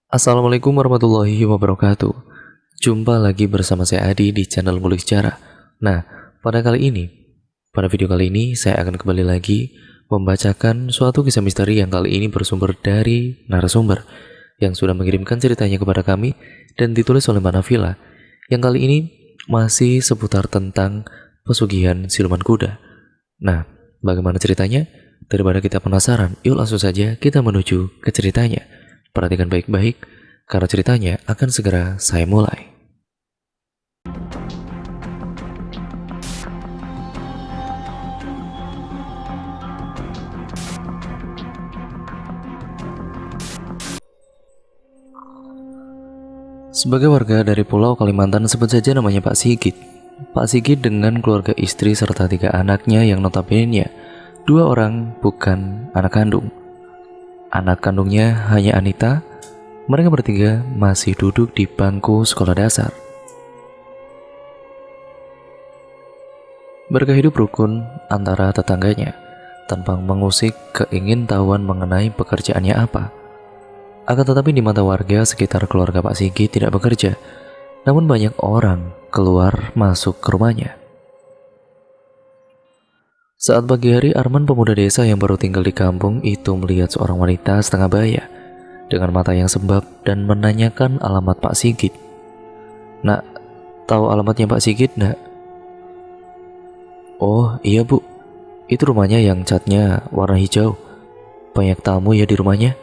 Assalamualaikum warahmatullahi wabarakatuh. Jumpa lagi bersama saya Adi di channel Ngulik Sejarah. Nah, pada video kali ini saya akan kembali lagi membacakan suatu kisah misteri yang kali ini bersumber dari narasumber yang sudah mengirimkan ceritanya kepada kami dan ditulis oleh Mbak Nafila. Yang kali ini masih seputar tentang pesugihan siluman kuda. Nah, bagaimana ceritanya? Daripada kita penasaran, yuk langsung saja kita menuju ke ceritanya. Perhatikan baik-baik, karena ceritanya akan segera saya mulai. Sebagai warga dari Pulau Kalimantan, sebut saja namanya Pak Sigit. Pak Sigit dengan keluarga istri serta 3 anaknya yang notabene 2 orang bukan anak kandung. Anak kandungnya hanya Anita. Mereka bertiga masih duduk di bangku sekolah dasar. Mereka hidup rukun antara tetangganya, tanpa mengusik keingintahuan mengenai pekerjaannya apa. Akan tetapi di mata warga sekitar keluarga Pak Sigit tidak bekerja, namun banyak orang keluar masuk ke rumahnya. Saat pagi hari, Arman, pemuda desa yang baru tinggal di kampung itu, melihat seorang wanita setengah baya dengan mata yang sembab dan menanyakan alamat Pak Sigit. "Nak, tahu alamatnya Pak Sigit, nak?" "Oh iya bu, itu rumahnya yang catnya warna hijau. Banyak tamu ya di rumahnya.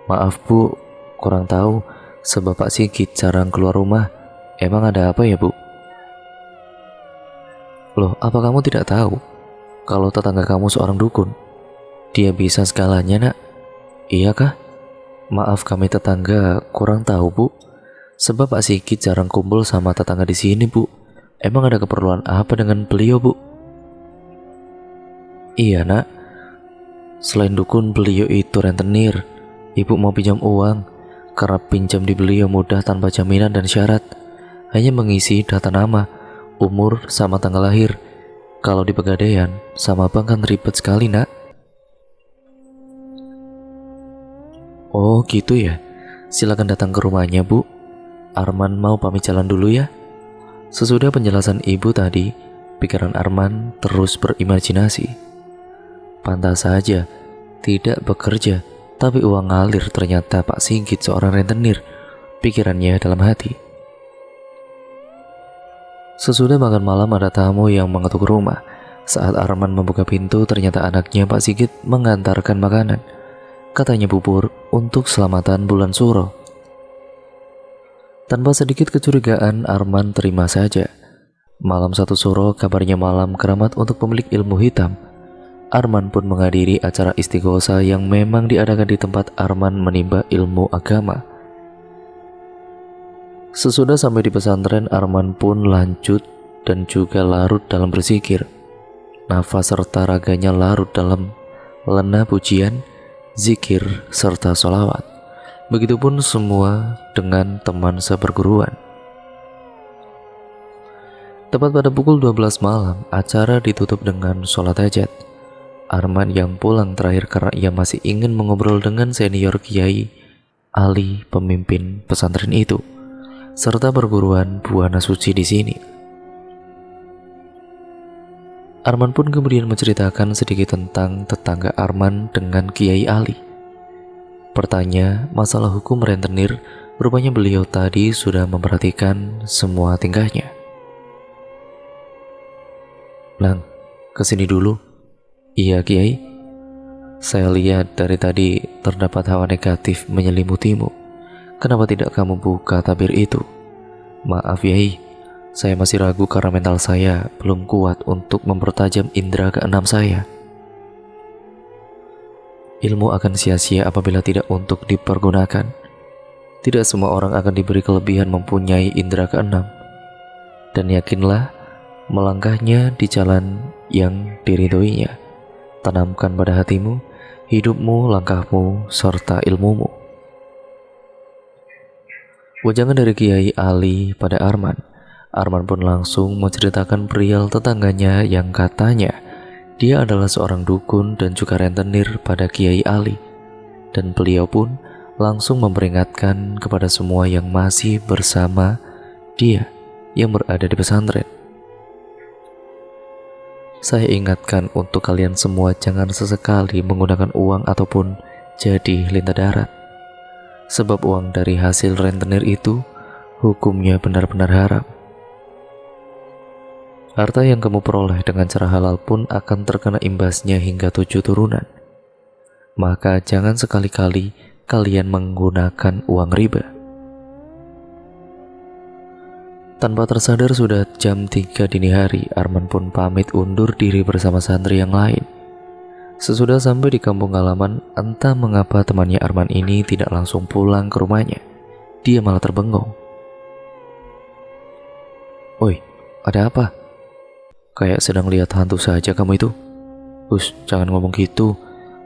Maaf bu, kurang tahu sebab Pak Sigit jarang keluar rumah. Emang ada apa ya bu?" "Loh, apa kamu tidak tahu kalau tetangga kamu seorang dukun? Dia bisa segalanya nak." "Iya kah? Maaf, kami tetangga kurang tahu bu. Sebab Pak Sigit jarang kumpul sama tetangga di sini bu. Emang ada keperluan apa dengan beliau bu?" "Iya nak, selain dukun beliau itu rentenir. Ibu mau pinjam uang, karena pinjam di beliau mudah tanpa jaminan dan syarat. Hanya mengisi data nama, umur, sama tanggal lahir. Kalau di Pegadaian sama bank kan ribet sekali nak." "Oh gitu ya, silakan datang ke rumahnya bu. Arman mau pamit jalan dulu ya." Sesudah penjelasan ibu tadi, pikiran Arman terus berimajinasi. Pantas saja tidak bekerja, tapi uang ngalir. Ternyata Pak Sigit seorang rentenir, pikirannya dalam hati. Sesudah makan malam, ada tamu yang mengetuk rumah. Saat Arman membuka pintu, ternyata anaknya Pak Sigit mengantarkan makanan. Katanya bubur untuk selamatan bulan suro. Tanpa sedikit kecurigaan, Arman terima saja. Malam 1 suro, kabarnya malam keramat untuk pemilik ilmu hitam. Arman pun menghadiri acara istighosa yang memang diadakan di tempat Arman menimba ilmu agama. Sesudah sampai di pesantren, Arman pun lanjut dan juga larut dalam berzikir. Nafas serta raganya larut dalam lena pujian, zikir, serta sholawat. Begitupun semua dengan teman seperguruan. Tepat pada pukul 12 malam, acara ditutup dengan sholat hajat. Arman yang pulang terakhir karena ia masih ingin mengobrol dengan senior Kiai Ali, pemimpin pesantren itu, serta perguruan Buana Suci di sini. Arman pun kemudian menceritakan sedikit tentang tetangga Arman dengan Kiai Ali. Bertanya masalah hukum rentenir, rupanya beliau tadi sudah memperhatikan semua tingkahnya. "Lang, kesini dulu." "Iya Kiai, saya lihat dari tadi terdapat hawa negatif menyelimutimu. Kenapa tidak kamu buka tabir itu?" "Maaf Yai, saya masih ragu karena mental saya belum kuat untuk mempertajam indera keenam saya." "Ilmu akan sia-sia apabila tidak untuk dipergunakan. Tidak semua orang akan diberi kelebihan mempunyai indera keenam. Dan yakinlah, melangkahnya di jalan yang diridhoinya. Tanamkan pada hatimu, hidupmu, langkahmu, serta ilmumu." Wejangan dari Kiai Ali pada Arman. Arman pun langsung menceritakan perihal tetangganya yang katanya dia adalah seorang dukun dan juga rentenir pada Kiai Ali. Dan beliau pun langsung memperingatkan kepada semua yang masih bersama dia yang berada di pesantren. Saya ingatkan untuk kalian semua jangan sesekali menggunakan uang ataupun jadi lintah darat. Sebab uang dari hasil rentenir itu hukumnya benar-benar haram. Harta yang kamu peroleh dengan cara halal pun akan terkena imbasnya hingga 7 turunan. Maka jangan sekali-kali kalian menggunakan uang riba. Tanpa tersadar sudah jam 3 dini hari, Arman pun pamit undur diri bersama santri yang lain. Sesudah sampai di kampung halaman, entah mengapa temannya Arman ini tidak langsung pulang ke rumahnya. Dia malah terbengong. "Oi, ada apa? Kayak sedang lihat hantu saja kamu itu." "Us, jangan ngomong gitu.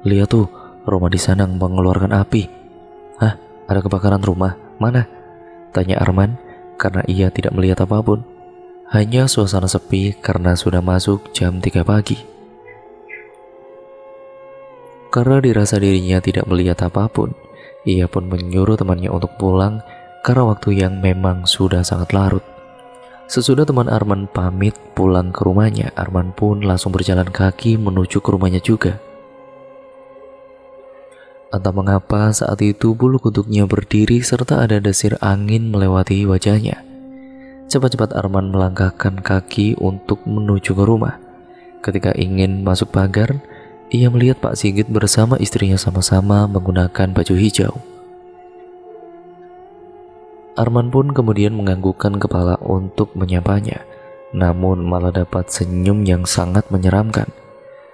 Lihat tuh, rumah di sana mengeluarkan api." "Hah? Ada kebakaran rumah? Mana?" tanya Arman karena ia tidak melihat apapun. Hanya suasana sepi karena sudah masuk jam 3 pagi. Karena dirasa dirinya tidak melihat apapun, ia pun menyuruh temannya untuk pulang karena waktu yang memang sudah sangat larut. Sesudah teman Arman pamit pulang ke rumahnya, Arman pun langsung berjalan kaki menuju ke rumahnya juga. Entah mengapa saat itu bulu kuduknya berdiri serta ada desir angin melewati wajahnya. Cepat-cepat Arman melangkahkan kaki untuk menuju ke rumah. Ketika ingin masuk pagar, ia melihat Pak Sigit bersama istrinya sama-sama menggunakan baju hijau. Arman pun kemudian menganggukkan kepala untuk menyapanya, namun malah dapat senyum yang sangat menyeramkan.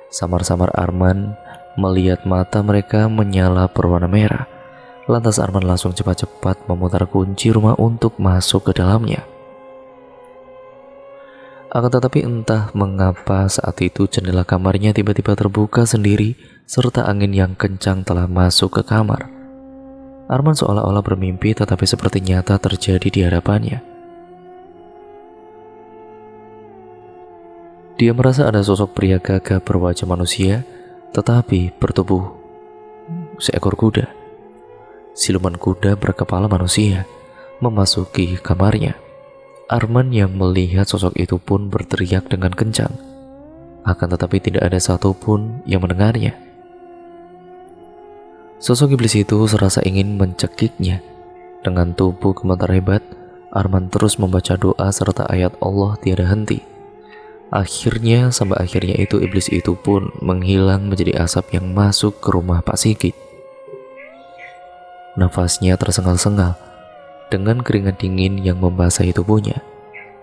Samar-samar Arman melihat mata mereka menyala berwarna merah. Lantas Arman langsung cepat-cepat memutar kunci rumah untuk masuk ke dalamnya. Akan tetapi entah mengapa saat itu jendela kamarnya tiba-tiba terbuka sendiri serta angin yang kencang telah masuk ke kamar. Arman seolah-olah bermimpi tetapi seperti nyata terjadi di hadapannya. Dia merasa ada sosok pria gagah berwajah manusia tetapi bertubuh seekor kuda. Siluman kuda berkepala manusia memasuki kamarnya. Arman yang melihat sosok itu pun berteriak dengan kencang. Akan tetapi tidak ada satupun yang mendengarnya. Sosok iblis itu serasa ingin mencekiknya. Dengan tubuh gemetar hebat, Arman terus membaca doa serta ayat Allah tiada henti. Sampai akhirnya itu iblis itu pun menghilang menjadi asap yang masuk ke rumah Pak Sigit. Nafasnya tersengal-sengal dengan keringat dingin yang membasahi tubuhnya.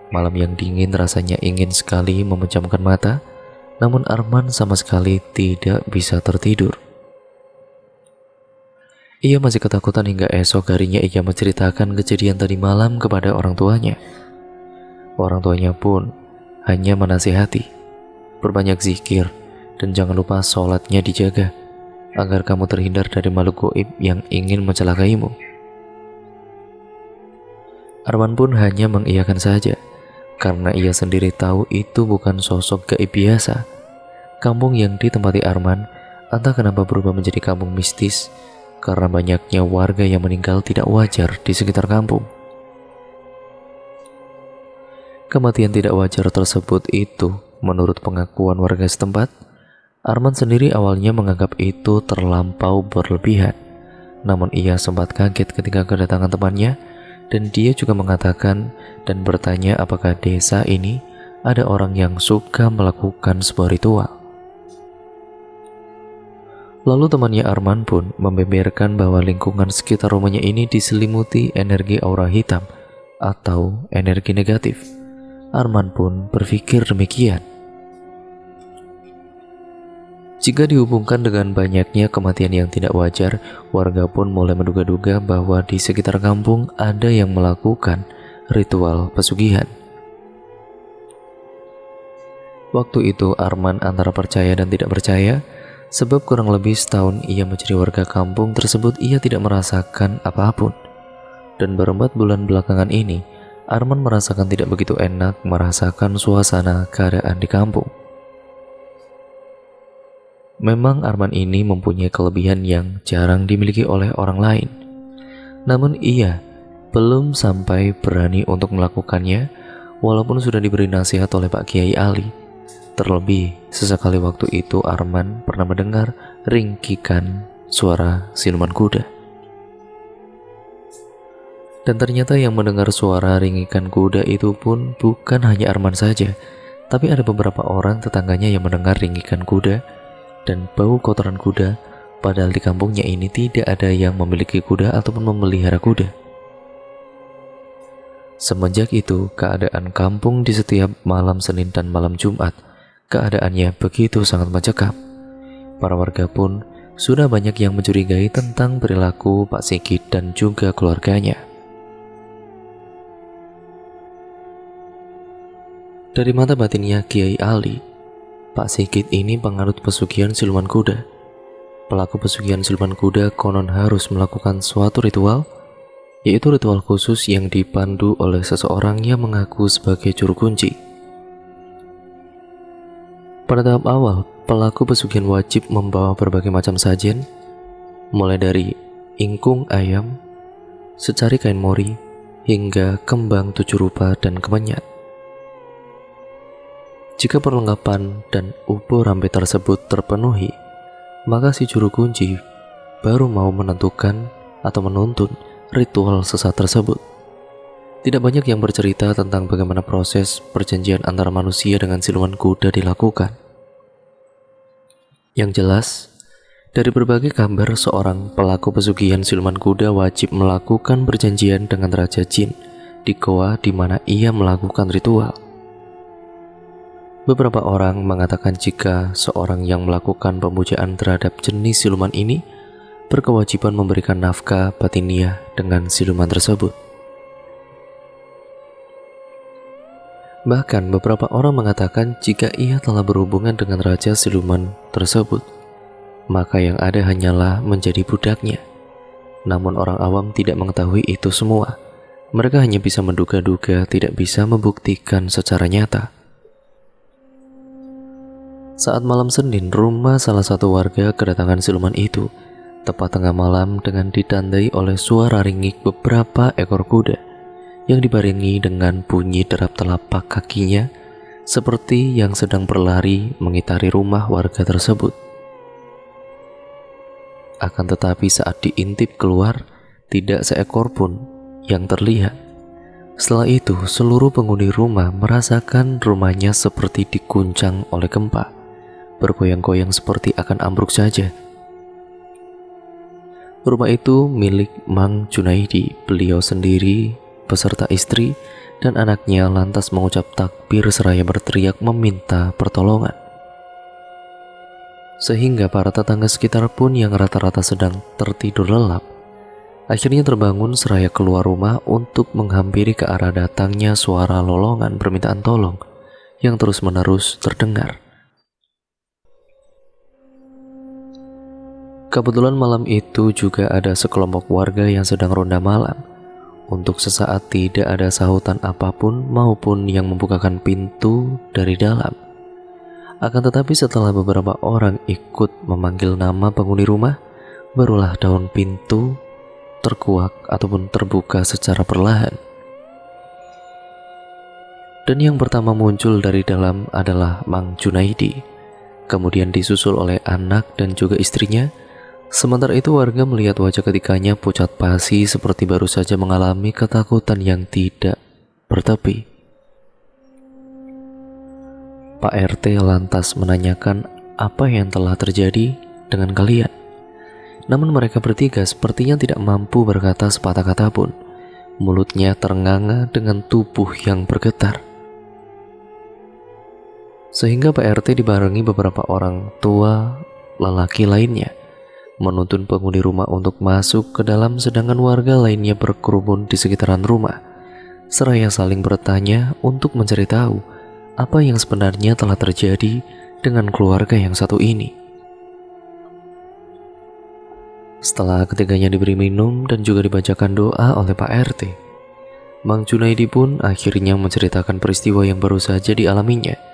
Malam yang dingin rasanya ingin sekali memejamkan mata, namun Arman sama sekali tidak bisa tertidur. Ia masih ketakutan hingga esok harinya ia menceritakan kejadian tadi malam kepada orang tuanya. Orang tuanya pun hanya menasihati, "Perbanyak zikir dan jangan lupa sholatnya dijaga agar kamu terhindar dari makhluk gaib yang ingin mencelakaimu." Arman pun hanya mengiyakan saja karena ia sendiri tahu itu bukan sosok gaib biasa. Kampung yang ditempati Arman entah kenapa berubah menjadi kampung mistis karena banyaknya warga yang meninggal tidak wajar di sekitar kampung. Kematian tidak wajar tersebut itu, menurut pengakuan warga setempat, Arman sendiri awalnya menganggap itu terlampau berlebihan. Namun ia sempat kaget ketika kedatangan temannya, dan dia juga mengatakan dan bertanya apakah desa ini ada orang yang suka melakukan sebuah ritual. Lalu temannya Arman pun membeberkan bahwa lingkungan sekitar rumahnya ini diselimuti energi aura hitam atau energi negatif. Arman pun berpikir demikian. Jika dihubungkan dengan banyaknya kematian yang tidak wajar, warga pun mulai menduga-duga bahwa di sekitar kampung ada yang melakukan ritual pesugihan. Waktu itu Arman antara percaya dan tidak percaya, sebab kurang lebih setahun ia menjadi warga kampung tersebut ia tidak merasakan apapun. Dan berempat bulan belakangan ini, Arman merasakan tidak begitu enak merasakan suasana keadaan di kampung. Memang Arman ini mempunyai kelebihan yang jarang dimiliki oleh orang lain. Namun ia belum sampai berani untuk melakukannya, walaupun sudah diberi nasihat oleh Pak Kiai Ali. Terlebih, sesekali waktu itu Arman pernah mendengar ringkikan suara siluman kuda. Dan ternyata yang mendengar suara ringkikan kuda itu pun bukan hanya Arman saja, tapi ada beberapa orang tetangganya yang mendengar ringkikan kuda dan bau kotoran kuda, padahal di kampungnya ini tidak ada yang memiliki kuda ataupun memelihara kuda. Semenjak itu, keadaan kampung di setiap malam Senin dan malam Jumat, keadaannya begitu sangat mencekam. Para warga pun sudah banyak yang mencurigai tentang perilaku Pak Sigit dan juga keluarganya. Dari mata batinnya Kiai Ali, Pak Sigit ini penganut pesugihan siluman kuda. Pelaku pesugihan siluman kuda konon harus melakukan suatu ritual, yaitu ritual khusus yang dipandu oleh seseorang yang mengaku sebagai juru kunci. Pada tahap awal, pelaku pesugihan wajib membawa berbagai macam sajen, mulai dari ingkung ayam, secari kain mori, hingga kembang 7 rupa dan kemenyan. Jika perlengkapan dan ubo rampe tersebut terpenuhi, maka si juru kunci baru mau menentukan atau menuntun ritual sesat tersebut. Tidak banyak yang bercerita tentang bagaimana proses perjanjian antara manusia dengan siluman kuda dilakukan. Yang jelas, dari berbagai kabar, seorang pelaku pesugihan siluman kuda wajib melakukan perjanjian dengan Raja Jin di goa di mana ia melakukan ritual. Beberapa orang mengatakan jika seorang yang melakukan pemujaan terhadap jenis siluman ini berkewajiban memberikan nafkah batiniah dengan siluman tersebut. Bahkan beberapa orang mengatakan jika ia telah berhubungan dengan raja siluman tersebut, maka yang ada hanyalah menjadi budaknya. Namun orang awam tidak mengetahui itu semua. Mereka hanya bisa menduga-duga, tidak bisa membuktikan secara nyata. Saat malam Senin, rumah salah satu warga kedatangan siluman itu, tepat tengah malam dengan ditandai oleh suara ringik beberapa ekor kuda yang dibarengi dengan bunyi derap telapak kakinya seperti yang sedang berlari mengitari rumah warga tersebut. Akan tetapi saat diintip keluar, tidak seekor pun yang terlihat. Setelah itu, seluruh penghuni rumah merasakan rumahnya seperti diguncang oleh gempa, bergoyang-goyang seperti akan ambruk saja. Rumah itu milik Mang Junaidi. Beliau sendiri beserta istri dan anaknya lantas mengucap takbir seraya berteriak meminta pertolongan. Sehingga para tetangga sekitar pun yang rata-rata sedang tertidur lelap, akhirnya terbangun seraya keluar rumah untuk menghampiri ke arah datangnya suara lolongan permintaan tolong yang terus-menerus terdengar. Kebetulan malam itu juga ada sekelompok warga yang sedang ronda malam. Untuk sesaat tidak ada sahutan apapun maupun yang membukakan pintu dari dalam. Akan tetapi setelah beberapa orang ikut memanggil nama penghuni rumah, barulah daun pintu terkuak ataupun terbuka secara perlahan. Dan yang pertama muncul dari dalam adalah Mang Junaidi, kemudian disusul oleh anak dan juga istrinya. Sementara itu warga melihat wajah ketiganya pucat pasi seperti baru saja mengalami ketakutan yang tidak bertepi. Pak RT lantas menanyakan apa yang telah terjadi dengan kalian. Namun mereka bertiga sepertinya tidak mampu berkata sepatah kata pun. Mulutnya ternganga dengan tubuh yang bergetar. Sehingga Pak RT dibarengi beberapa orang tua lelaki lainnya menuntun penghuni rumah untuk masuk ke dalam, sedangkan warga lainnya berkerumun di sekitaran rumah, seraya saling bertanya untuk mencari tahu apa yang sebenarnya telah terjadi dengan keluarga yang satu ini. Setelah ketiganya diberi minum dan juga dibacakan doa oleh Pak RT, Mang Junaidi pun akhirnya menceritakan peristiwa yang baru saja dialaminya.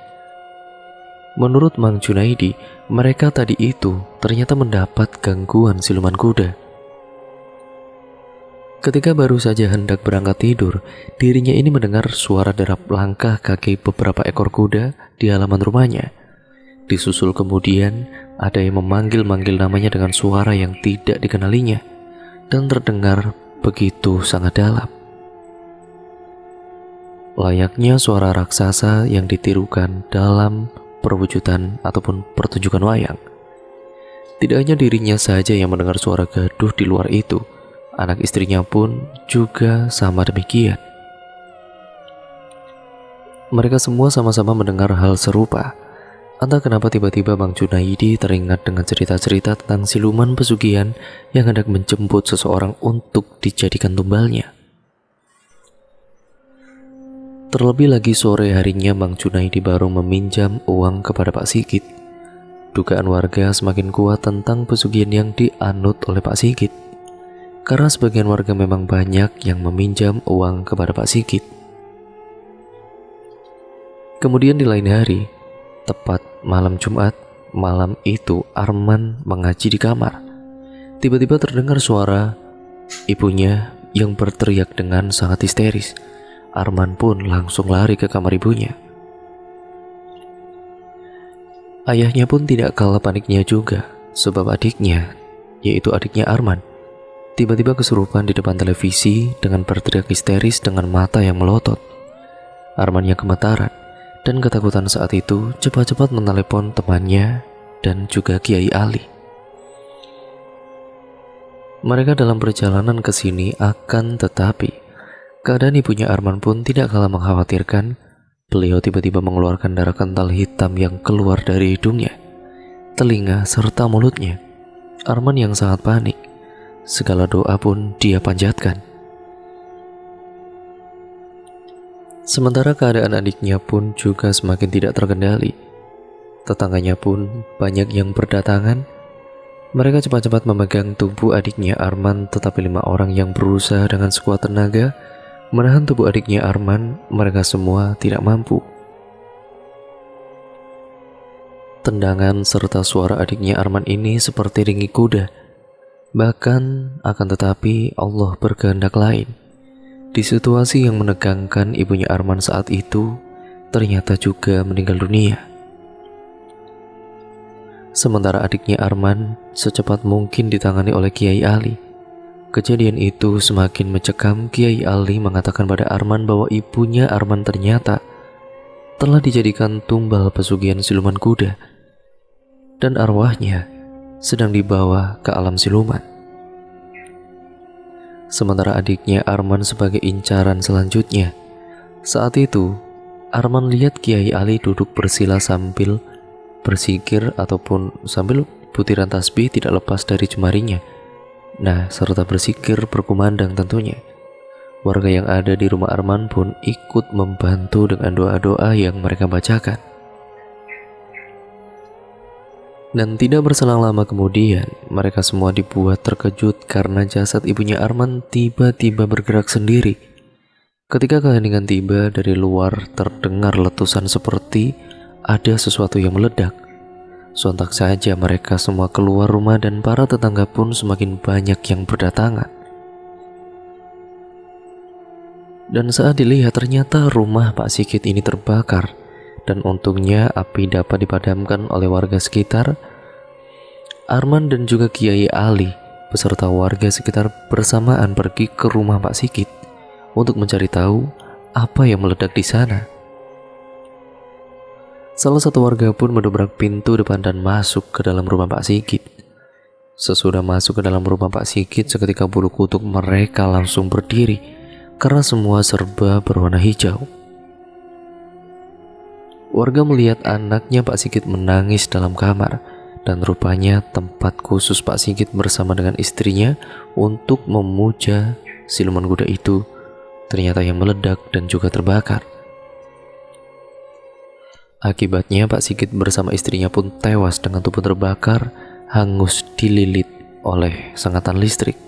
Menurut Mang Junaidi, mereka tadi itu ternyata mendapat gangguan siluman kuda. Ketika baru saja hendak berangkat tidur, dirinya ini mendengar suara derap langkah kaki beberapa ekor kuda di halaman rumahnya. Disusul kemudian ada yang memanggil-manggil namanya dengan suara yang tidak dikenalinya dan terdengar begitu sangat dalam. Layaknya suara raksasa yang ditirukan dalam perwujudan ataupun pertunjukan wayang. Tidak hanya dirinya saja yang mendengar suara gaduh di luar itu, anak istrinya pun juga sama demikian. Mereka semua sama-sama mendengar hal serupa. Entah kenapa tiba-tiba Bang Junaidi teringat dengan cerita-cerita tentang siluman pesugihan yang hendak menjemput seseorang untuk dijadikan tumbalnya. Terlebih lagi sore harinya Bang Junaidi baru meminjam uang kepada Pak Sigit. Dugaan warga semakin kuat tentang pesugihan yang dianut oleh Pak Sigit. Karena sebagian warga memang banyak yang meminjam uang kepada Pak Sigit. Kemudian di lain hari, tepat malam Jumat, malam itu Arman mengaji di kamar. Tiba-tiba terdengar suara ibunya yang berteriak dengan sangat histeris. Arman pun langsung lari ke kamar ibunya. Ayahnya pun tidak kalah paniknya juga, sebab adiknya, yaitu adiknya Arman, tiba-tiba kesurupan di depan televisi dengan berteriak histeris dengan mata yang melotot. Arman yang gemetaran dan ketakutan saat itu cepat-cepat menelepon temannya dan juga Kiai Ali. Mereka dalam perjalanan ke sini akan tetapi keadaan ibunya Arman pun tidak kalah mengkhawatirkan. Beliau tiba-tiba mengeluarkan darah kental hitam yang keluar dari hidungnya, telinga, serta mulutnya. Arman yang sangat panik. Segala doa pun dia panjatkan. Sementara keadaan adiknya pun juga semakin tidak terkendali. Tetangganya pun banyak yang berdatangan. Mereka cepat-cepat memegang tubuh adiknya Arman, tetapi 5 orang yang berusaha dengan sekuat tenaga menahan tubuh adiknya Arman, mereka semua tidak mampu. Tendangan serta suara adiknya Arman ini seperti ringgi kuda. Bahkan akan tetapi Allah berkehendak lain. Di situasi yang menegangkan, ibunya Arman saat itu ternyata juga meninggal dunia. Sementara adiknya Arman secepat mungkin ditangani oleh Kiai Ali. Kejadian itu semakin mencekam. Kiai Ali mengatakan pada Arman bahwa ibunya Arman ternyata telah dijadikan tumbal pesugihan siluman kuda dan arwahnya sedang dibawa ke alam siluman. Sementara adiknya Arman sebagai incaran selanjutnya. Saat itu Arman lihat Kiai Ali duduk bersila sambil bersikir ataupun sambil butiran tasbih tidak lepas dari jemarinya. Nah, serta bersikir berkumandang tentunya. Warga yang ada di rumah Arman pun ikut membantu dengan doa-doa yang mereka bacakan. Dan tidak berselang lama kemudian, mereka semua dibuat terkejut karena jasad ibunya Arman tiba-tiba bergerak sendiri. Ketika keheningan tiba, dari luar terdengar letusan seperti ada sesuatu yang meledak. Sontak saja mereka semua keluar rumah dan para tetangga pun semakin banyak yang berdatangan. Dan saat dilihat ternyata rumah Pak Sigit ini terbakar. Dan untungnya api dapat dipadamkan oleh warga sekitar. Arman dan juga Kiai Ali beserta warga sekitar bersamaan pergi ke rumah Pak Sigit untuk mencari tahu apa yang meledak di sana. Salah satu warga pun mendobrak pintu depan dan masuk ke dalam rumah Pak Sigit. Sesudah masuk ke dalam rumah Pak Sigit, seketika bulu kuduk mereka langsung berdiri karena semua serba berwarna hijau. Warga melihat anaknya Pak Sigit menangis dalam kamar, dan rupanya tempat khusus Pak Sigit bersama dengan istrinya untuk memuja siluman kuda itu ternyata yang meledak dan juga terbakar. Akibatnya Pak Sigit bersama istrinya pun tewas dengan tubuh terbakar, hangus dililit oleh sengatan listrik.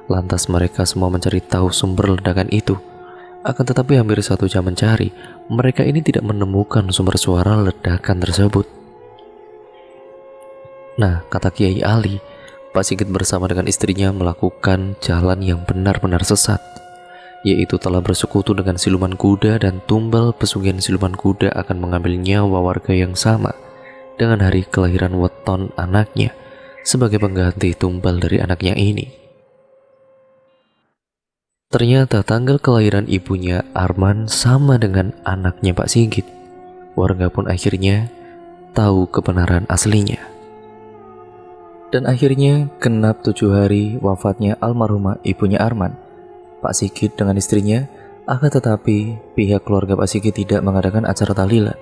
Lantas mereka semua mencari tahu sumber ledakan itu. Akan tetapi hampir 1 jam mencari, mereka ini tidak menemukan sumber suara ledakan tersebut. Nah, kata Kiai Ali, Pak Sigit bersama dengan istrinya melakukan jalan yang benar-benar sesat, yaitu telah bersekutu dengan siluman kuda dan tumbal pesugihan siluman kuda akan mengambil nyawa warga yang sama dengan hari kelahiran weton anaknya sebagai pengganti tumbal dari anaknya ini. Ternyata tanggal kelahiran ibunya Arman sama dengan anaknya Pak Sigit. Warga pun akhirnya tahu kebenaran aslinya. Dan akhirnya genap 7 hari wafatnya almarhumah ibunya Arman, Pak Sigit dengan istrinya, akan tetapi pihak keluarga Pak Sigit tidak mengadakan acara tahlilan.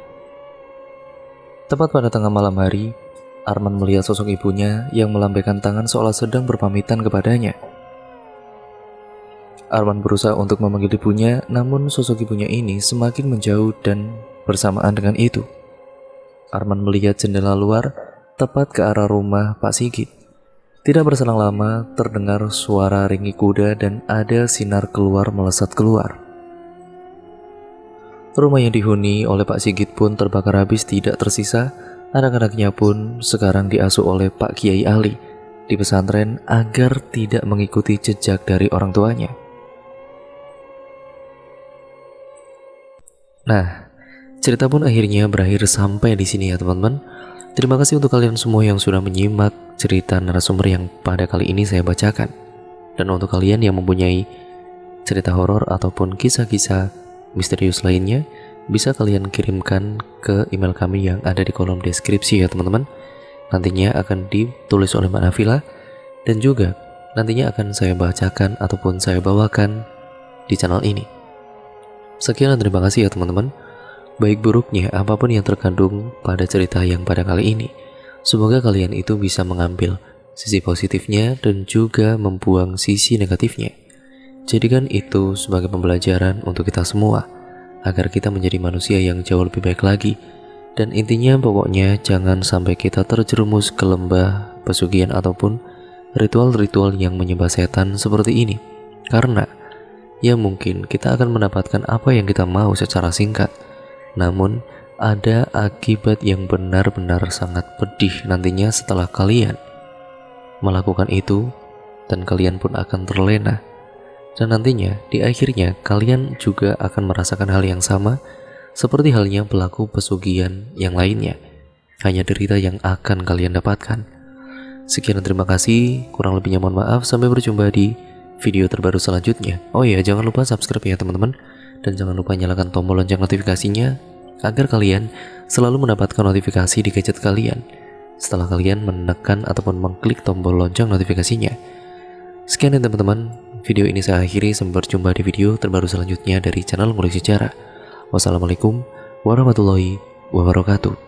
Tepat pada tengah malam hari, Arman melihat sosok ibunya yang melambaikan tangan seolah sedang berpamitan kepadanya. Arman berusaha untuk memanggil ibunya, namun sosok ibunya ini semakin menjauh dan bersamaan dengan itu, Arman melihat jendela luar tepat ke arah rumah Pak Sigit. Tidak berselang lama, terdengar suara ringgi kuda dan ada sinar keluar melesat keluar. Rumah yang dihuni oleh Pak Sigit pun terbakar habis, tidak tersisa. Anak-anaknya pun sekarang diasuh oleh Pak Kiai Ali di pesantren agar tidak mengikuti jejak dari orang tuanya. Nah, cerita pun akhirnya berakhir sampai di sini ya teman-teman. Terima kasih untuk kalian semua yang sudah menyimak cerita narasumber yang pada kali ini saya bacakan. Dan untuk kalian yang mempunyai cerita horor ataupun kisah-kisah misterius lainnya, bisa kalian kirimkan ke email kami yang ada di kolom deskripsi ya teman-teman. Nantinya akan ditulis oleh Mbak Nafila dan juga nantinya akan saya bacakan ataupun saya bawakan di channel ini. Sekian dan terima kasih ya teman-teman. Baik buruknya apapun yang terkandung pada cerita yang pada kali ini, semoga kalian itu bisa mengambil sisi positifnya dan juga membuang sisi negatifnya. Jadikan itu sebagai pembelajaran untuk kita semua, agar kita menjadi manusia yang jauh lebih baik lagi. Dan intinya pokoknya jangan sampai kita terjerumus ke lembah pesugihan ataupun ritual-ritual yang menyembah setan seperti ini. Karena ya mungkin kita akan mendapatkan apa yang kita mau secara singkat, namun ada akibat yang benar-benar sangat pedih nantinya setelah kalian melakukan itu, dan kalian pun akan terlena. Dan nantinya di akhirnya kalian juga akan merasakan hal yang sama seperti halnya pelaku pesugihan yang lainnya. Hanya derita yang akan kalian dapatkan. Sekian dan terima kasih, kurang lebihnya mohon maaf. Sampai berjumpa di video terbaru selanjutnya. Oh iya, jangan lupa subscribe ya teman-teman, dan jangan lupa nyalakan tombol lonceng notifikasinya agar kalian selalu mendapatkan notifikasi di gadget kalian setelah kalian menekan ataupun mengklik tombol lonceng notifikasinya. Sekian ya teman-teman, video ini saya akhiri. Sampai berjumpa di video terbaru selanjutnya dari channel Ngulik Sejarah. Wassalamualaikum warahmatullahi wabarakatuh.